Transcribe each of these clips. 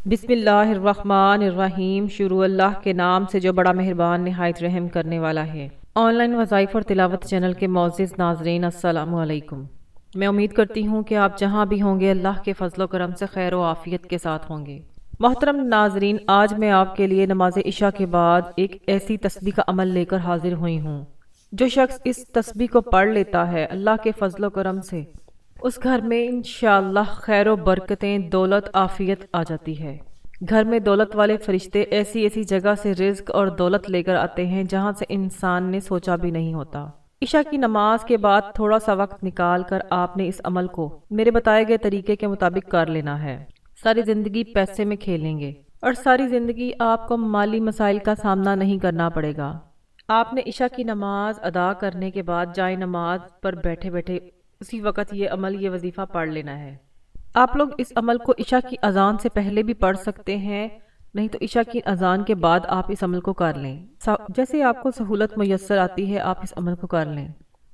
بسم اللہ الرحمن الرحیم۔ شروع اللہ کے نام سے جو بڑا مہربان نہایت رحم کرنے والا ہے۔ آن لائن وظائف اور تلاوت چینل کے معزز ناظرین، السلام علیکم۔ میں امید کرتی ہوں کہ آپ جہاں بھی ہوں گے اللہ کے فضل و کرم سے خیر و عافیت کے ساتھ ہوں گے۔ محترم ناظرین، آج میں آپ کے لیے نماز عشاء کے بعد ایک ایسی تسبیح کا عمل لے کر حاضر ہوئی ہوں۔ جو شخص اس تسبیح کو پڑھ لیتا ہے اللہ کے فضل و کرم سے اس گھر میں انشاءاللہ خیر و برکتیں، دولت، عافیت آ جاتی ہے۔ گھر میں دولت والے فرشتے ایسی ایسی جگہ سے رزق اور دولت لے کر آتے ہیں جہاں سے انسان نے سوچا بھی نہیں ہوتا۔ عشاء کی نماز کے بعد تھوڑا سا وقت نکال کر آپ نے اس عمل کو میرے بتائے گئے طریقے کے مطابق کر لینا ہے۔ ساری زندگی پیسے میں کھیلیں گے اور ساری زندگی آپ کو مالی مسائل کا سامنا نہیں کرنا پڑے گا۔ آپ نے عشاء کی نماز ادا کرنے کے بعد جائے نماز پر بیٹھے بیٹھے اسی وقت یہ وظیفہ پڑھ لینا ہے۔ آپ لوگ اس عمل کو عشاء کی اذان سے پہلے بھی پڑھ سکتے ہیں، نہیں تو عشاء کی اذان کے بعد آپ اس عمل کو کر لیں۔ جیسے آپ کو سہولت میسر آتی ہے آپ اس عمل کو کر لیں۔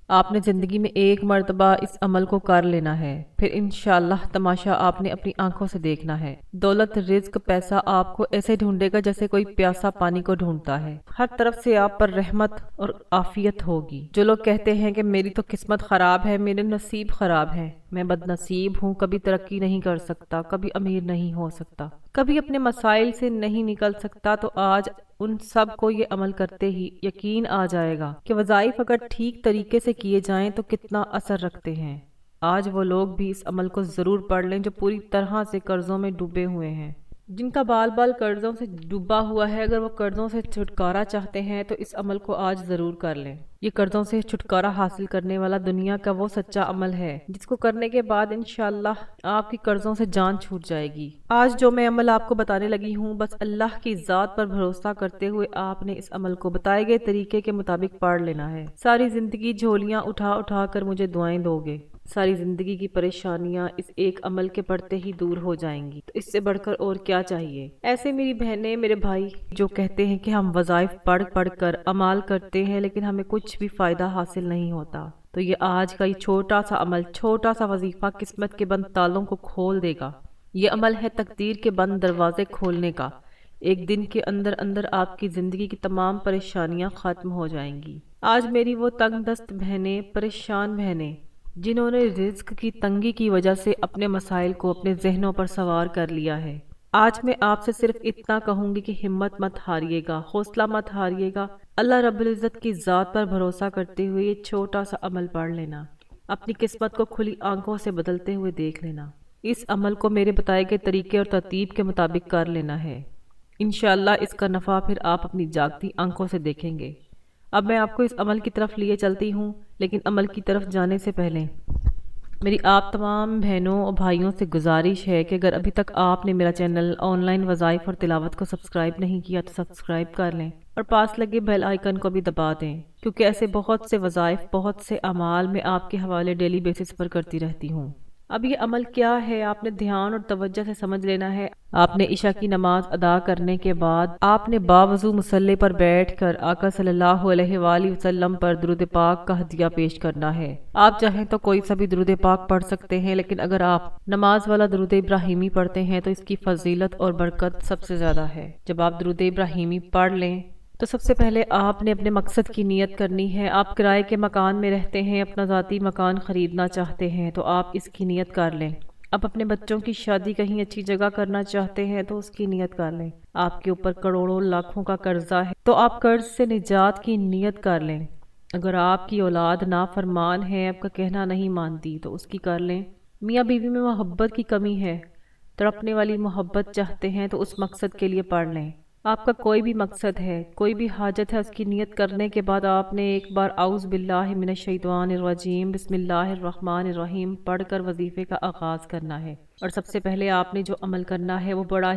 آپ نے زندگی میں ایک مرتبہ اس عمل کو کر لینا ہے، پھر انشاءاللہ تماشا آپ نے اپنی آنکھوں سے دیکھنا ہے۔ دولت، رزق، پیسہ آپ کو ایسے ڈھونڈے گا جیسے کوئی پیاسا پانی کو ڈھونڈتا ہے۔ ہر طرف سے آپ پر رحمت اور عافیت ہوگی۔ جو لوگ کہتے ہیں کہ میری تو قسمت خراب ہے، میرے نصیب خراب ہے، میں بد نصیب ہوں، کبھی ترقی نہیں کر سکتا، کبھی امیر نہیں ہو سکتا، کبھی اپنے مسائل سے نہیں نکل سکتا، تو آج ان سب کو یہ عمل کرتے ہی یقین آ جائے گا کہ وظائف اگر ٹھیک طریقے سے کیے جائیں تو کتنا اثر رکھتے ہیں۔ آج وہ لوگ بھی اس عمل کو ضرور پڑھ لیں جو پوری طرح سے قرضوں میں ڈوبے ہوئے ہیں، جن کا بال بال قرضوں سے ڈوبا ہوا ہے۔ اگر وہ قرضوں سے چھٹکارا چاہتے ہیں تو اس عمل کو آج ضرور کر لیں۔ یہ قرضوں سے چھٹکارا حاصل کرنے والا دنیا کا وہ سچا عمل ہے جس کو کرنے کے بعد انشاءاللہ آپ کی قرضوں سے جان چھوٹ جائے گی۔ آج جو میں عمل آپ کو بتانے لگی ہوں، بس اللہ کی ذات پر بھروسہ کرتے ہوئے آپ نے اس عمل کو بتائے گئے طریقے کے مطابق پڑھ لینا ہے۔ ساری زندگی جھولیاں اٹھا اٹھا کر مجھے دعائیں دو گے۔ ساری زندگی کی پریشانیاں اس ایک عمل کے پڑھتے ہی دور ہو جائیں گی، تو اس سے بڑھ کر اور کیا چاہیے۔ ایسے میری بہنیں، میرے بھائی جو کہتے ہیں کہ ہم وظائف پڑھ پڑھ کر اعمال کرتے ہیں لیکن ہمیں کچھ بھی فائدہ حاصل نہیں ہوتا، تو یہ آج کا یہ چھوٹا سا عمل، چھوٹا سا وظیفہ قسمت کے بند تالوں کو کھول دے گا۔ یہ عمل ہے تقدیر کے بند دروازے کھولنے کا۔ ایک دن کے اندر اندر آپ کی زندگی کی تمام پریشانیاں ختم ہو جائیں گی۔ آج میری وہ تنگ دست بہنیں، پریشان بہنیں جنہوں نے رزق کی تنگی کی وجہ سے اپنے مسائل کو اپنے ذہنوں پر سوار کر لیا ہے، آج میں آپ سے صرف اتنا کہوں گی کہ ہمت مت ہاریے گا، حوصلہ مت ہاریے گا۔ اللہ رب العزت کی ذات پر بھروسہ کرتے ہوئے یہ چھوٹا سا عمل پڑھ لینا، اپنی قسمت کو کھلی آنکھوں سے بدلتے ہوئے دیکھ لینا۔ اس عمل کو میرے بتائے گئے طریقے اور ترتیب کے مطابق کر لینا ہے۔ انشاءاللہ اس کا نفع پھر آپ اپنی جاگتی آنکھوں سے دیکھیں گے۔ اب میں آپ کو اس عمل کی طرف لیے چلتی ہوں، لیکن عمل کی طرف جانے سے پہلے میری آپ تمام بہنوں اور بھائیوں سے گزارش ہے کہ اگر ابھی تک آپ نے میرا چینل آن لائن وظائف اور تلاوت کو سبسکرائب نہیں کیا تو سبسکرائب کر لیں اور پاس لگے بیل آئیکن کو بھی دبا دیں، کیونکہ ایسے بہت سے وظائف، بہت سے اعمال میں آپ کے حوالے ڈیلی بیسس پر کرتی رہتی ہوں۔ اب یہ عمل کیا ہے آپ نے دھیان اور توجہ سے سمجھ لینا ہے۔ آپ نے عشاء کی نماز ادا کرنے کے بعد آپ نے باوضو مصلی پر بیٹھ کر آقا صلی اللہ علیہ وآلہ وسلم پر درود پاک کا ہدیہ پیش کرنا ہے۔ آپ چاہیں تو کوئی سا بھی درود پاک پڑھ سکتے ہیں، لیکن اگر آپ نماز والا درود ابراہیمی پڑھتے ہیں تو اس کی فضیلت اور برکت سب سے زیادہ ہے۔ جب آپ درود ابراہیمی پڑھ لیں تو سب سے پہلے آپ نے اپنے مقصد کی نیت کرنی ہے۔ آپ کرائے کے مکان میں رہتے ہیں، اپنا ذاتی مکان خریدنا چاہتے ہیں تو آپ اس کی نیت کر لیں۔ آپ اپنے بچوں کی شادی کہیں اچھی جگہ کرنا چاہتے ہیں تو اس کی نیت کر لیں۔ آپ کے اوپر کروڑوں لاکھوں کا قرضہ ہے تو آپ قرض سے نجات کی نیت کر لیں۔ اگر آپ کی اولاد نافرمان ہے، آپ کا کہنا نہیں مانتی تو اس کی کر لیں۔ میاں بیوی میں محبت کی کمی ہے، تڑپنے والی محبت چاہتے ہیں تو اس مقصد کے لیے پڑھ لیں۔ آپ کا کوئی بھی مقصد ہے، کوئی بھی حاجت ہے، اس کی نیت کرنے کے بعد آپ نے ایک بار اعوذ باللہ من الشیطان الرجیم بسم اللہ الرحمن الرحیم پڑھ کر وظیفے کا آغاز کرنا ہے۔ اور سب سے پہلے آپ نے جو عمل کرنا ہے وہ بڑے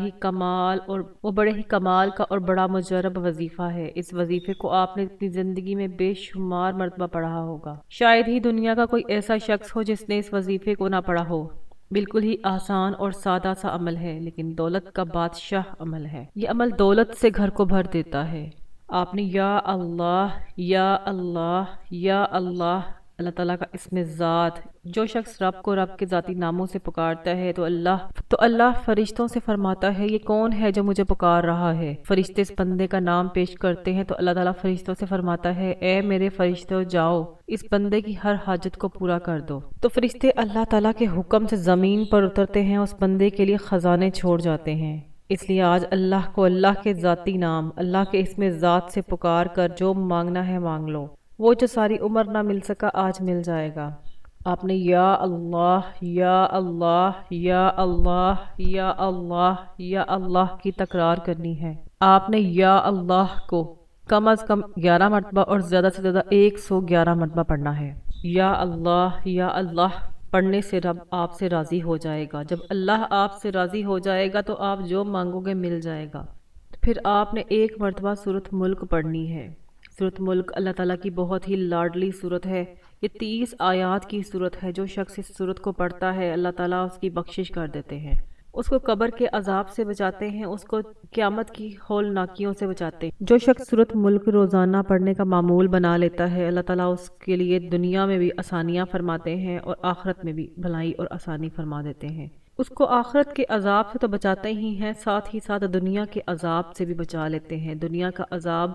ہی کمال کا اور بڑا مجرب وظیفہ ہے۔ اس وظیفے کو آپ نے اپنی زندگی میں بے شمار مرتبہ پڑھا ہوگا، شاید ہی دنیا کا کوئی ایسا شخص ہو جس نے اس وظیفے کو نہ پڑھا ہو۔ بالکل ہی آسان اور سادہ سا عمل ہے، لیکن دولت کا بادشاہ عمل ہے۔ یہ عمل دولت سے گھر کو بھر دیتا ہے۔ آپ نے یا اللہ یا اللہ یا اللہ اللہ تعالیٰ کا اسم ذات، جو شخص رب کو رب کے ذاتی ناموں سے پکارتا ہے تو اللہ فرشتوں سے فرماتا ہے یہ کون ہے جو مجھے پکار رہا ہے۔ فرشتے اس بندے کا نام پیش کرتے ہیں تو اللہ تعالیٰ فرشتوں سے فرماتا ہے اے میرے فرشتوں جاؤ اس بندے کی ہر حاجت کو پورا کر دو۔ تو فرشتے اللہ تعالیٰ کے حکم سے زمین پر اترتے ہیں، اس بندے کے لیے خزانے چھوڑ جاتے ہیں۔ اس لیے آج اللہ کو اللہ کے ذاتی نام، اللہ کے اسم ذات سے پکار کر جو مانگنا ہے مانگ لو، وہ جو ساری عمر نہ مل سکا آج مل جائے گا۔ آپ نے یا اللہ یا اللہ یا اللہ یا اللہ یا اللہ کی تکرار کرنی ہے۔ آپ نے یا اللہ کو کم از کم 11 مرتبہ اور زیادہ سے زیادہ 111 مرتبہ پڑھنا ہے۔ یا اللہ پڑھنے سے رب آپ سے راضی ہو جائے گا۔ جب اللہ آپ سے راضی ہو جائے گا تو آپ جو مانگو گے مل جائے گا۔ پھر آپ نے 1 مرتبہ سورۃ ملک پڑھنی ہے۔ سورۃ ملک اللہ تعالیٰ کی بہت ہی لاڈلی سورت ہے۔ یہ 30 آیات کی سورت ہے۔ جو شخص اس سورت کو پڑھتا ہے اللہ تعالیٰ اس کی بخشش کر دیتے ہیں، اس کو قبر کے عذاب سے بچاتے ہیں، اس کو قیامت کی ہولناکیوں سے بچاتے ہیں۔ جو شخص سورۃ ملک روزانہ پڑھنے کا معمول بنا لیتا ہے اللہ تعالیٰ اس کے لیے دنیا میں بھی آسانیاں فرماتے ہیں اور آخرت میں بھی بھلائی اور آسانی فرما دیتے ہیں۔ اس کو آخرت کے عذاب سے تو بچاتے ہی ہیں، ساتھ ہی ساتھ دنیا کے عذاب سے بھی بچا لیتے ہیں۔ دنیا کا عذاب،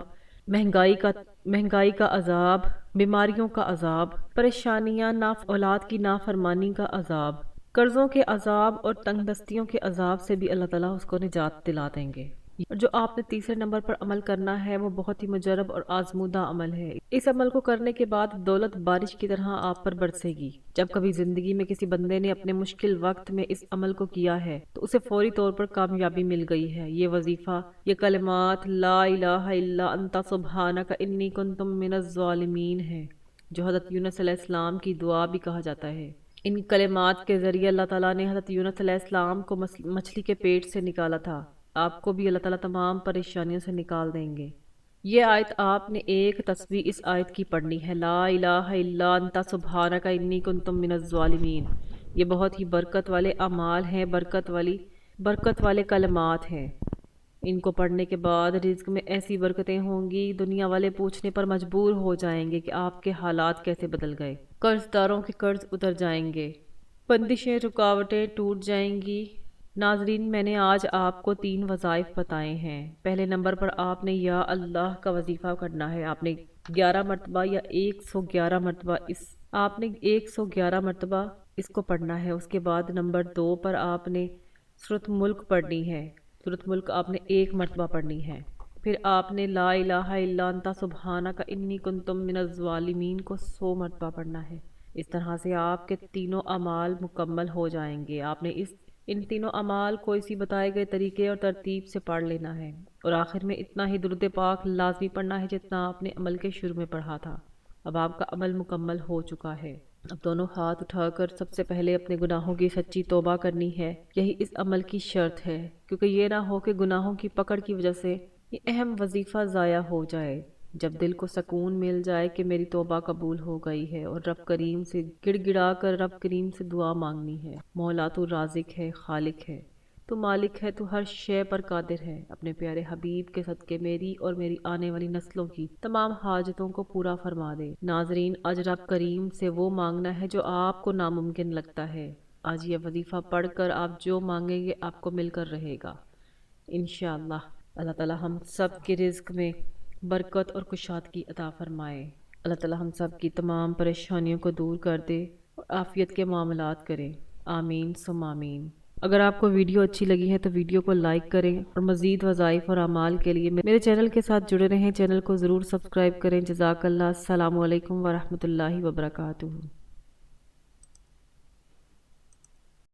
مہنگائی کا عذاب، بیماریوں کا عذاب، پریشانیاں، اولاد کی نافرمانی کا عذاب، قرضوں کے عذاب اور تنگ دستیوں کے عذاب سے بھی اللہ تعالیٰ اس کو نجات دلا دیں گے۔ جو آپ نے تیسرے نمبر پر عمل کرنا ہے وہ بہت ہی مجرب اور آزمودہ عمل ہے۔ اس عمل کو کرنے کے بعد دولت بارش کی طرح آپ پر برسے گی۔ جب کبھی زندگی میں کسی بندے نے اپنے مشکل وقت میں اس عمل کو کیا ہے تو اسے فوری طور پر کامیابی مل گئی ہے۔ یہ وظیفہ، یہ کلمات لا الہ الا انت سبحانک انی کنت من الظالمین ہے، جو حضرت یونس علیہ السلام کی دعا بھی کہا جاتا ہے۔ ان کلمات کے ذریعے اللہ تعالیٰ نے حضرت یونس علیہ السلام کو مچھلی کے پیٹ سے نکالا تھا۔ آپ کو بھی اللہ تعالیٰ تمام پریشانیوں سے نکال دیں گے۔ یہ آیت آپ نے ایک تسبیح اس آیت کی پڑھنی ہے، لا الہ الا انت سبحانک انی کنت من الظالمین۔ یہ بہت ہی برکت والے اعمال ہیں، برکت والے کلمات ہیں۔ ان کو پڑھنے کے بعد رزق میں ایسی برکتیں ہوں گی، دنیا والے پوچھنے پر مجبور ہو جائیں گے کہ آپ کے حالات کیسے بدل گئے۔ قرض داروں کے قرض اتر جائیں گے، بندشیں، رکاوٹیں ٹوٹ جائیں گی۔ ناظرین، میں نے آج آپ کو 3 وظائف بتائے ہیں۔ پہلے نمبر پر آپ نے یا اللہ کا وظیفہ کرنا ہے۔ آپ نے 11 مرتبہ یا 111 مرتبہ اس کو پڑھنا ہے۔ اس کے بعد نمبر 2 پر آپ نے سورۃ ملک پڑھنی ہے۔ سورۃ ملک آپ نے 1 مرتبہ پڑھنی ہے۔ پھر آپ نے لا الہ الا انت سبحانک انی کنت من الظالمین کو 100 مرتبہ پڑھنا ہے۔ اس طرح سے آپ کے تینوں اعمال مکمل ہو جائیں گے۔ آپ نے ان تینوں اعمال کو اسی بتائے گئے طریقے اور ترتیب سے پڑھ لینا ہے، اور آخر میں اتنا ہی درود پاک لازمی پڑھنا ہے جتنا آپ نے عمل کے شروع میں پڑھا تھا۔ اب آپ کا عمل مکمل ہو چکا ہے۔ اب دونوں ہاتھ اٹھا کر سب سے پہلے اپنے گناہوں کی سچی توبہ کرنی ہے۔ یہی اس عمل کی شرط ہے، کیونکہ یہ نہ ہو کہ گناہوں کی پکڑ کی وجہ سے یہ اہم وظیفہ ضائع ہو جائے۔ جب دل کو سکون مل جائے کہ میری توبہ قبول ہو گئی ہے، اور رب کریم سے گڑ گڑا کر رب کریم سے دعا مانگنی ہے، مولا تو رازق ہے، خالق ہے، تو مالک ہے، تو ہر شے پر قادر ہے، اپنے پیارے حبیب کے صدقے میری اور میری آنے والی نسلوں کی تمام حاجتوں کو پورا فرما دے۔ ناظرین، آج رب کریم سے وہ مانگنا ہے جو آپ کو ناممکن لگتا ہے۔ آج یہ وظیفہ پڑھ کر آپ جو مانگیں گے آپ کو مل کر رہے گا انشاءاللہ۔ اللہ تعالی ہم سب کے رزق میں برکت اور کشادگی عطا فرمائے۔ اللہ تعالی ہم سب کی تمام پریشانیوں کو دور کر دے اور عافیت کے معاملات کرے، آمین ثم آمین۔ اگر آپ کو ویڈیو اچھی لگی ہے تو ویڈیو کو لائک کریں، اور مزید وظائف اور اعمال کے لیے میرے چینل کے ساتھ جڑے رہیں۔ چینل کو ضرور سبسکرائب کریں۔ جزاک اللہ۔ السلام علیکم ورحمۃ اللہ وبرکاتہ۔